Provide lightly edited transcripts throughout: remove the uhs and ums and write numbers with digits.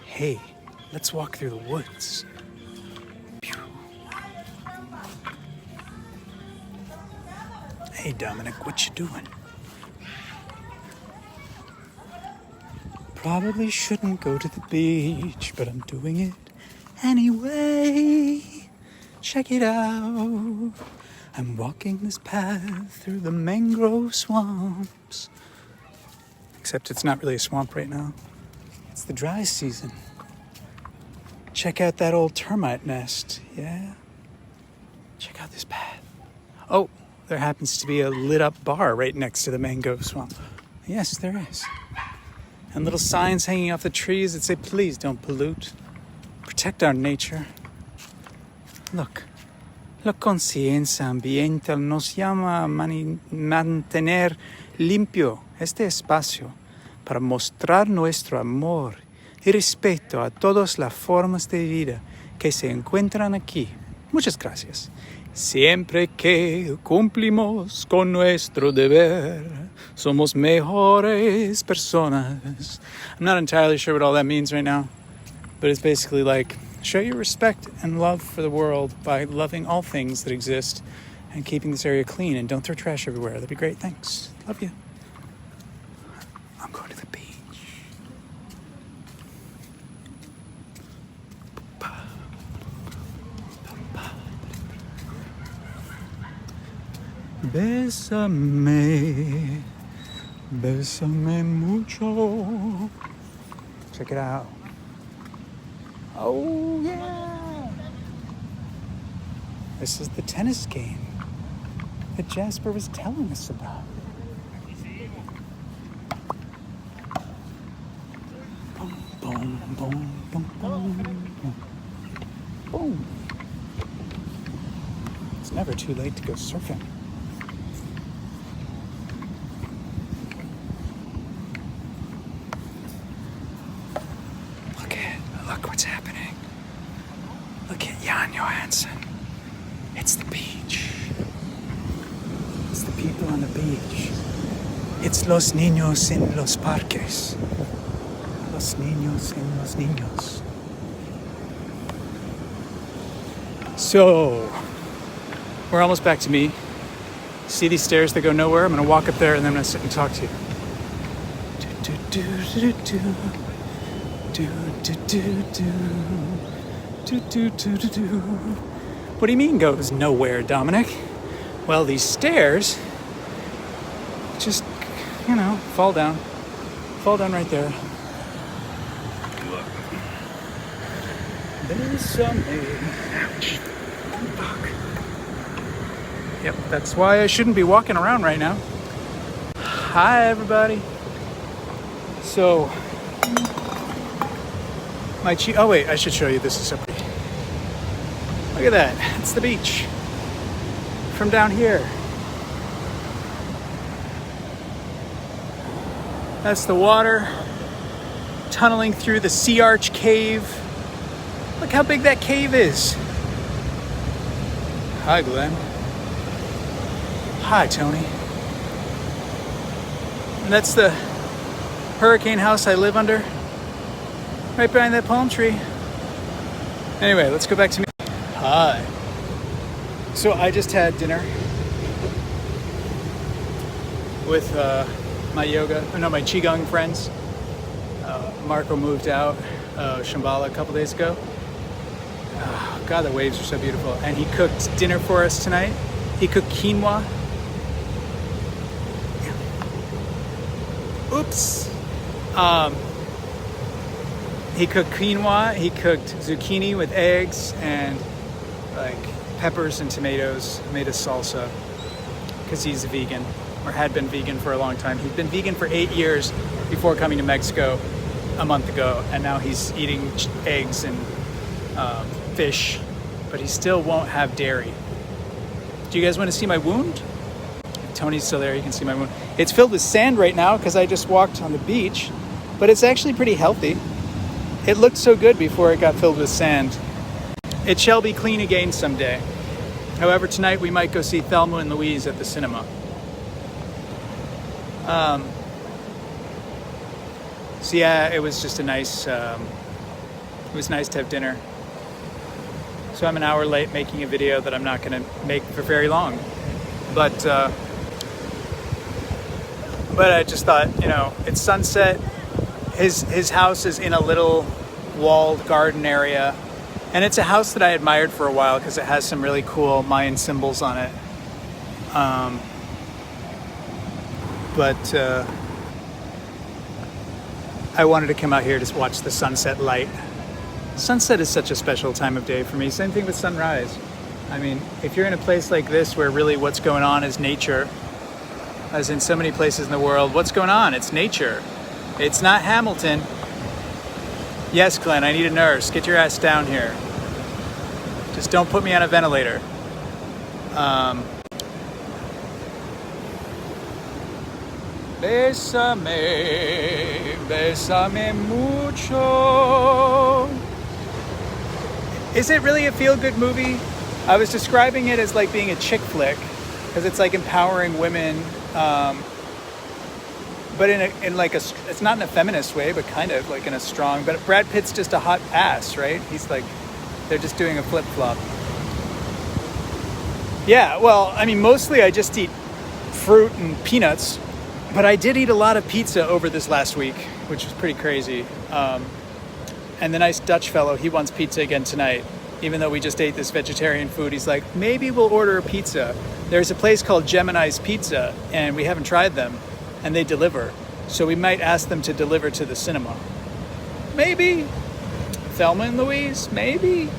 Hey, let's walk through the woods. Hey, Dominic, what you doing? Probably shouldn't go to the beach, but I'm doing it anyway. Check it out. I'm walking this path through the mangrove swamps. Except it's not really a swamp right now. It's the dry season. Check out that old termite nest, yeah? Check out this path. Oh, there happens to be a lit up bar right next to the mangrove swamp. Yes, there is. And little signs hanging off the trees that say, please don't pollute. Protect our nature. Look. La conciencia ambiental nos llama a mantener limpio este espacio para mostrar nuestro amor y respeto a todas las formas de vida que se encuentran aquí. Muchas gracias. Siempre que cumplimos con nuestro deber, somos mejores personas. I'm not entirely sure what all that means right now, but it's basically like, show your respect and love for the world by loving all things that exist and keeping this area clean, and don't throw trash everywhere. That'd be great. Thanks. Love you. I'm going to the beach. Bésame, bésame mucho. Check it out. Oh, yeah. This is the tennis game that Jasper was telling us about. Boom, boom, boom, boom, boom, boom. Boom. It's never too late to go surfing. Look what's happening. Look at Jan Johansson. It's the beach. It's the people on the beach. It's los niños en los parques. Los niños en los niños. So, we're almost back to me. See these stairs that go nowhere? I'm going to walk up there and then I'm going to sit and talk to you. Do, do, do, do, do. Do, do, do, do. Do, do, do, do, do. What do you mean goes nowhere, Dominic? Well, these stairs just, fall down. Fall down right there. Look. There's something. Ouch. Fuck. Yep, that's why I shouldn't be walking around right now. Hi, everybody. So, oh wait, I should show you. This is so pretty. Look at that. It's the beach. From down here. That's the water tunneling through the Sea Arch Cave. Look how big that cave is. Hi, Glenn. Hi, Tony. And that's the hurricane house I live under. Right behind that palm tree. Anyway, let's go back to me. Hi. So I just had dinner with my Qigong friends. Marco moved out Shambhala a couple days ago. Oh, God, the waves are so beautiful. And he cooked dinner for us tonight. He cooked quinoa. Oops. He cooked quinoa, he cooked zucchini with eggs and peppers and tomatoes, made a salsa because he's a vegan, or had been vegan for a long time. He'd been vegan for 8 years before coming to Mexico a month ago, and now he's eating eggs and fish, but he still won't have dairy. Do you guys want to see my wound? If Tony's still there, you can see my wound. It's filled with sand right now because I just walked on the beach, but it's actually pretty healthy. It looked so good before it got filled with sand. It shall be clean again someday. However, tonight we might go see Thelma and Louise at the cinema. So yeah, it was just a nice. It was nice to have dinner. So I'm an hour late making a video that I'm not going to make for very long, but I just thought, it's sunset. His house is in a little walled garden area, and it's a house that I admired for a while because it has some really cool Mayan symbols on it. But I wanted to come out here to watch the sunset light. Sunset is such a special time of day for me. Same thing with sunrise. I mean, if you're in a place like this where really what's going on is nature, as in so many places in the world, what's going on? It's nature. It's not Hamilton. Yes, Glenn, I need a nurse. Get your ass down here. Just don't put me on a ventilator. Bésame, bésame mucho. Is it really a feel-good movie? I was describing it as like being a chick flick because it's like empowering women, but in like it's not in a feminist way, but kind of like in a strong. But Brad Pitt's just a hot ass, right? He's like, they're just doing a flip flop. Yeah, well, I mean, mostly I just eat fruit and peanuts. But I did eat a lot of pizza over this last week, which was pretty crazy. And the nice Dutch fellow, he wants pizza again tonight. Even though we just ate this vegetarian food, he's like, maybe we'll order a pizza. There's a place called Gemini's Pizza, and we haven't tried them, and they deliver. So we might ask them to deliver to the cinema. Maybe. Thelma and Louise, maybe.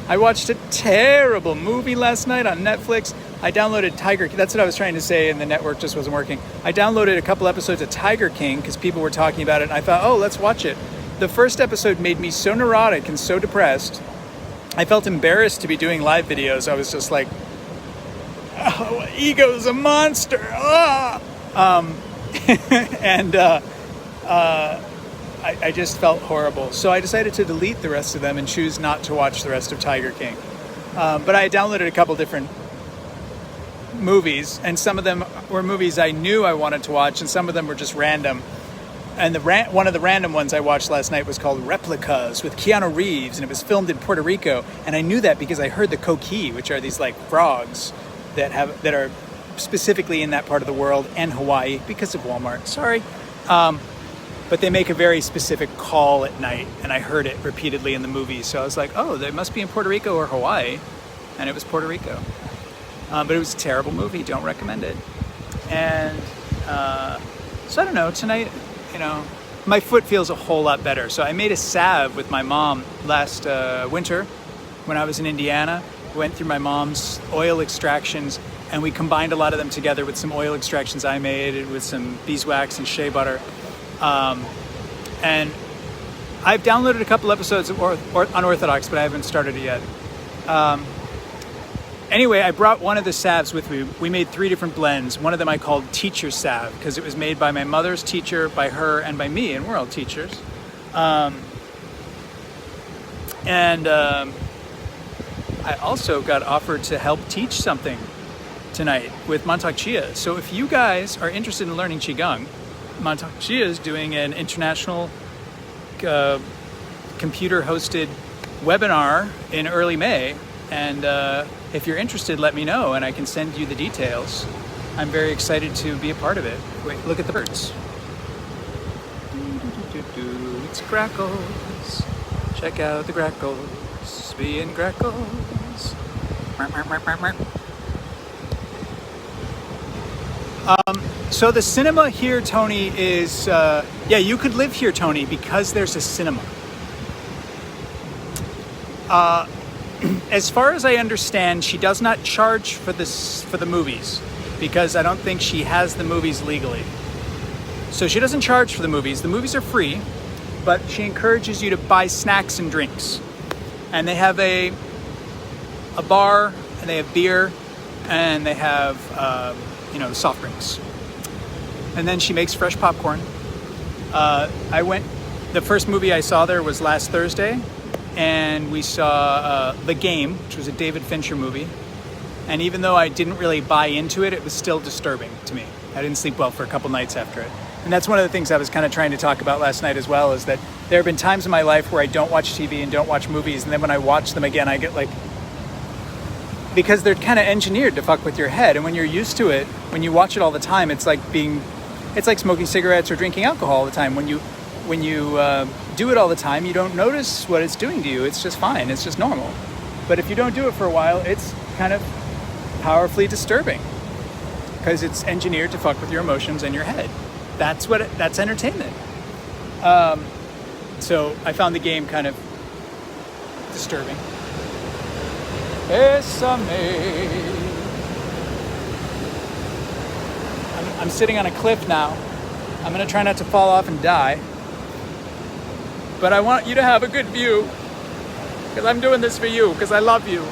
I watched a terrible movie last night on Netflix. I downloaded Tiger King. That's what I was trying to say, and the network just wasn't working. I downloaded a couple episodes of Tiger King because people were talking about it, and I thought, oh, let's watch it. The first episode made me so neurotic and so depressed. I felt embarrassed to be doing live videos. I was just like, oh, ego's a monster. Ah! I just felt horrible. So I decided to delete the rest of them and choose not to watch the rest of Tiger King. But I downloaded a couple different movies, and some of them were movies I knew I wanted to watch, and some of them were just random. And one of the random ones I watched last night was called Replicas with Keanu Reeves, and it was filmed in Puerto Rico. And I knew that because I heard the coqui, which are these like frogs that are specifically in that part of the world, and Hawaii because of Walmart. Sorry. But they make a very specific call at night, and I heard it repeatedly in the movie. So I was like, oh, they must be in Puerto Rico or Hawaii. And it was Puerto Rico. But it was a terrible movie. Don't recommend it. And so I don't know. Tonight, my foot feels a whole lot better. So I made a salve with my mom last winter when I was in Indiana. Went through my mom's oil extractions, and we combined a lot of them together with some oil extractions I made with some beeswax and shea butter. And I've downloaded a couple episodes of Unorthodox, but I haven't started it yet. Anyway, I brought one of the salves with me. We made 3 different blends. One of them I called Teacher Salve because it was made by my mother's teacher, by her, and by me, and we're all teachers. I also got offered to help teach something tonight with Montauk Chia. So if you guys are interested in learning Qigong, Montauk Chia is doing an international computer-hosted webinar in early May. And if you're interested, let me know, and I can send you the details. I'm very excited to be a part of it. Wait, look at the birds. It's grackles. Check out the grackles. Being grackles. So the cinema here, Tony, is... you could live here, Tony, because there's a cinema. As far as I understand, she does not charge for the movies because I don't think she has the movies legally. So she doesn't charge for the movies. The movies are free, but she encourages you to buy snacks and drinks. And they have a bar, and they have beer, and they have soft drinks. And then she makes fresh popcorn. The first movie I saw there was last Thursday. And we saw The Game, which was a David Fincher movie. And even though I didn't really buy into it, it was still disturbing to me. I didn't sleep well for a couple nights after it. And that's one of the things I was kind of trying to talk about last night as well, is that there have been times in my life where I don't watch TV and don't watch movies, and then when I watch them again, I get like, because they're kind of engineered to fuck with your head, and when you're used to it, when you watch it all the time, it's like smoking cigarettes or drinking alcohol all the time. When you do it all the time, you don't notice what it's doing to you. It's just fine. It's just normal. But if you don't do it for a while, it's kind of powerfully disturbing, because it's engineered to fuck with your emotions and your head. That's entertainment. So I found the game kind of disturbing. I'm sitting on a cliff now. I'm gonna try not to fall off and die. But I want you to have a good view, because I'm doing this for you, because I love you.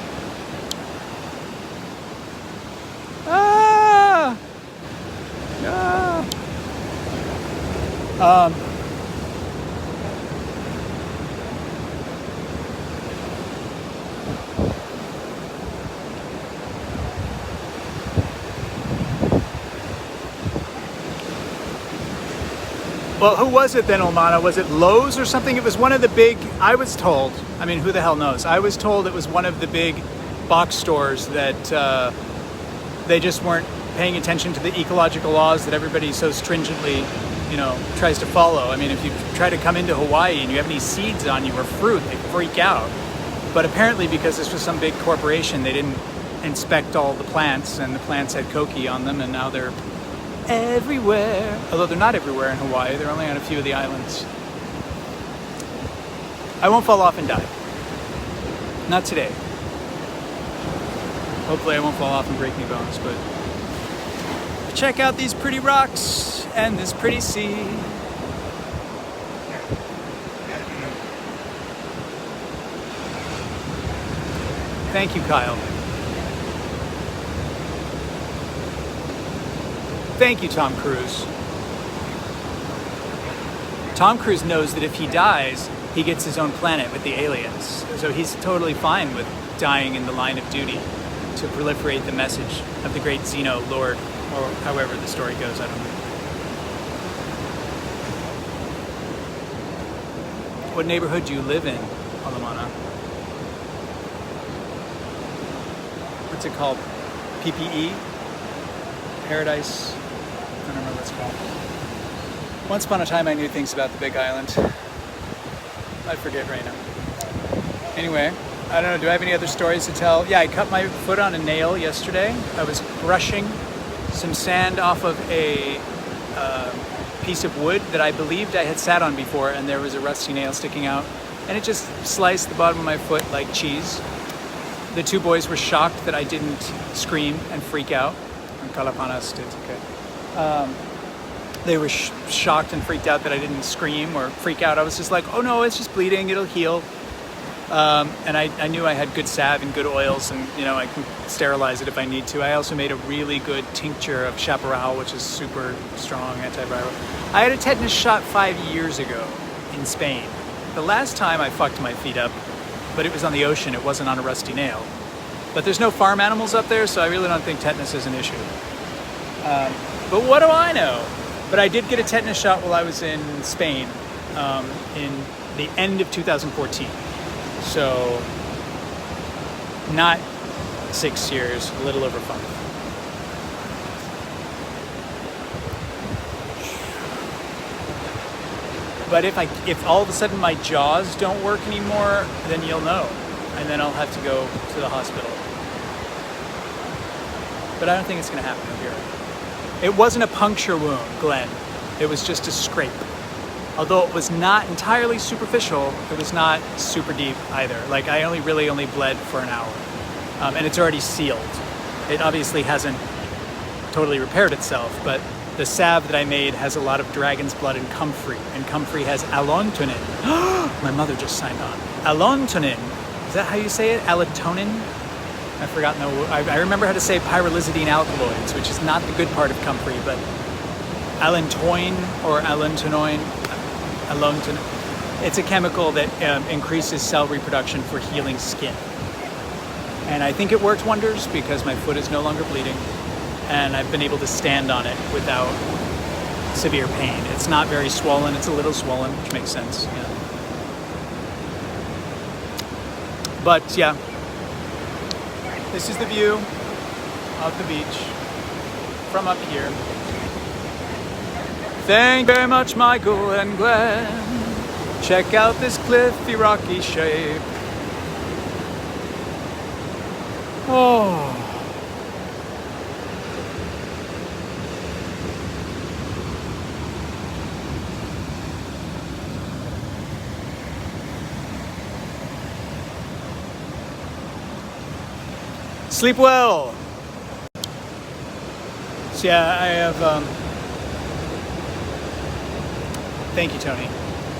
Well, who was it then, Olmana? Was it Lowe's or something? It was one of the big, I was told, I mean, who the hell knows? I was told it was one of the big box stores that they just weren't paying attention to the ecological laws that everybody so stringently, tries to follow. I mean, if you try to come into Hawaii and you have any seeds on you or fruit, they freak out. But apparently, because this was some big corporation, they didn't inspect all the plants, and the plants had koki on them, and now they're everywhere. Although they're not everywhere in Hawaii, they're only on a few of the islands. I won't fall off and die. Not today. Hopefully I won't fall off and break any bones, but check out these pretty rocks and this pretty sea. Thank you, Kyle. Thank you, Tom Cruise. Tom Cruise knows that if he dies, he gets his own planet with the aliens. So he's totally fine with dying in the line of duty to proliferate the message of the great Xeno Lord, or however the story goes, I don't know. What neighborhood do you live in, Alamana? What's it called? PPE? Paradise? I don't know what it's called. Once upon a time I knew things about the Big Island. I forget right now. Anyway, I don't know, do I have any other stories to tell? Yeah, I cut my foot on a nail yesterday. I was brushing some sand off of a piece of wood that I believed I had sat on before, and there was a rusty nail sticking out, and it just sliced the bottom of my foot like cheese. The two boys were shocked that I didn't scream and freak out. And Kalapanas did, okay. They were shocked and freaked out that I didn't scream or freak out. I was just like, oh no, it's just bleeding, it'll heal. And I knew I had good salve and good oils, and I can sterilize it if I need to. I also made a really good tincture of chaparral, which is super strong antiviral. I had a tetanus shot 5 years ago in Spain. The last time I fucked my feet up, but it was on the ocean, it wasn't on a rusty nail. But there's no farm animals up there, so I really don't think tetanus is an issue. But what do I know? But I did get a tetanus shot while I was in Spain in the end of 2014. So, not 6 years, a little over 5. But if all of a sudden my jaws don't work anymore, then you'll know. And then I'll have to go to the hospital. But I don't think it's going to happen here. It wasn't a puncture wound, Glenn. It was just a scrape. Although it was not entirely superficial, it was not super deep either. Like, I only bled for an hour. And it's already sealed. It obviously hasn't totally repaired itself, but the salve that I made has a lot of dragon's blood and comfrey. And comfrey has allantonin. My mother just signed on. Allantonin. Is that how you say it? Allantonin? I've forgotten the word. I remember how to say pyrrolizidine alkaloids, which is not the good part of comfrey, but allantoin or allantonoin. It's a chemical that increases cell reproduction for healing skin. And I think it worked wonders because my foot is no longer bleeding. and I've been able to stand on it without severe pain. It's not very swollen. It's a little swollen, which makes sense. Yeah. But yeah, this is the view of the beach from up here. Thank you very much, Michael and Glenn. Check out this cliffy, rocky shape. Oh. Sleep well. So yeah, I have, thank you, Tony.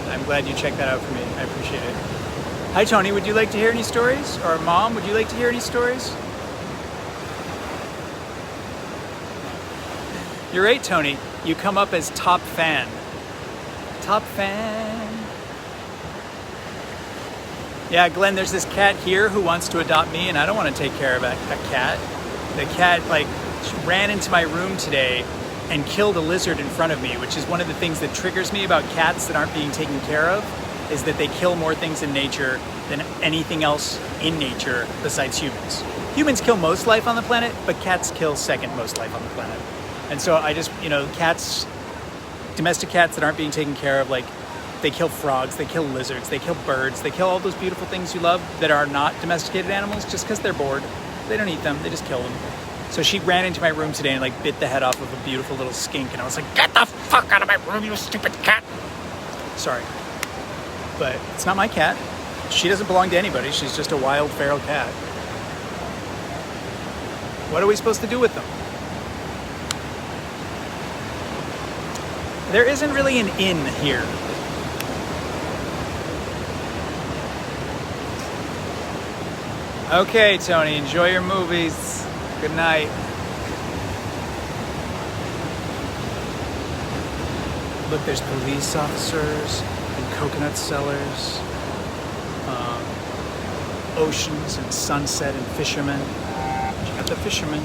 I'm glad you checked that out for me. I appreciate it. Hi, Tony. Would you like to hear any stories? Or Mom, would you like to hear any stories? You're right, Tony. You come up as top fan. Top fan. Yeah, Glenn, there's this cat here who wants to adopt me, and I don't want to take care of a cat. The cat, ran into my room today and killed a lizard in front of me, which is one of the things that triggers me about cats that aren't being taken care of, is that they kill more things in nature than anything else in nature besides humans. Humans kill most life on the planet, but cats kill second most life on the planet. And so I just, cats, domestic cats that aren't being taken care of, they kill frogs, they kill lizards, they kill birds, they kill all those beautiful things you love that are not domesticated animals just because they're bored. They don't eat them, they just kill them. So she ran into my room today and bit the head off of a beautiful little skink, and I was like, get the fuck out of my room, you stupid cat. Sorry. But it's not my cat. She doesn't belong to anybody. She's just a wild feral cat. What are we supposed to do with them? There isn't really an inn here. Okay, Tony, enjoy your movies. Good night. Look, there's police officers and coconut sellers, oceans and sunset and fishermen. Check out the fishermen.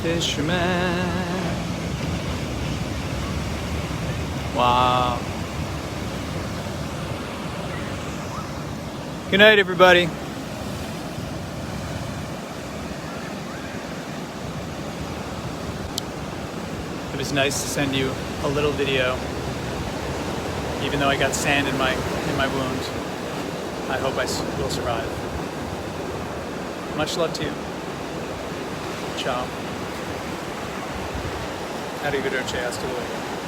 Fishermen. Wow. Good night, everybody. It was nice to send you a little video, even though I got sand in my wound. I hope I will survive. Much love to you. Ciao. Arrivederci, hasta luego.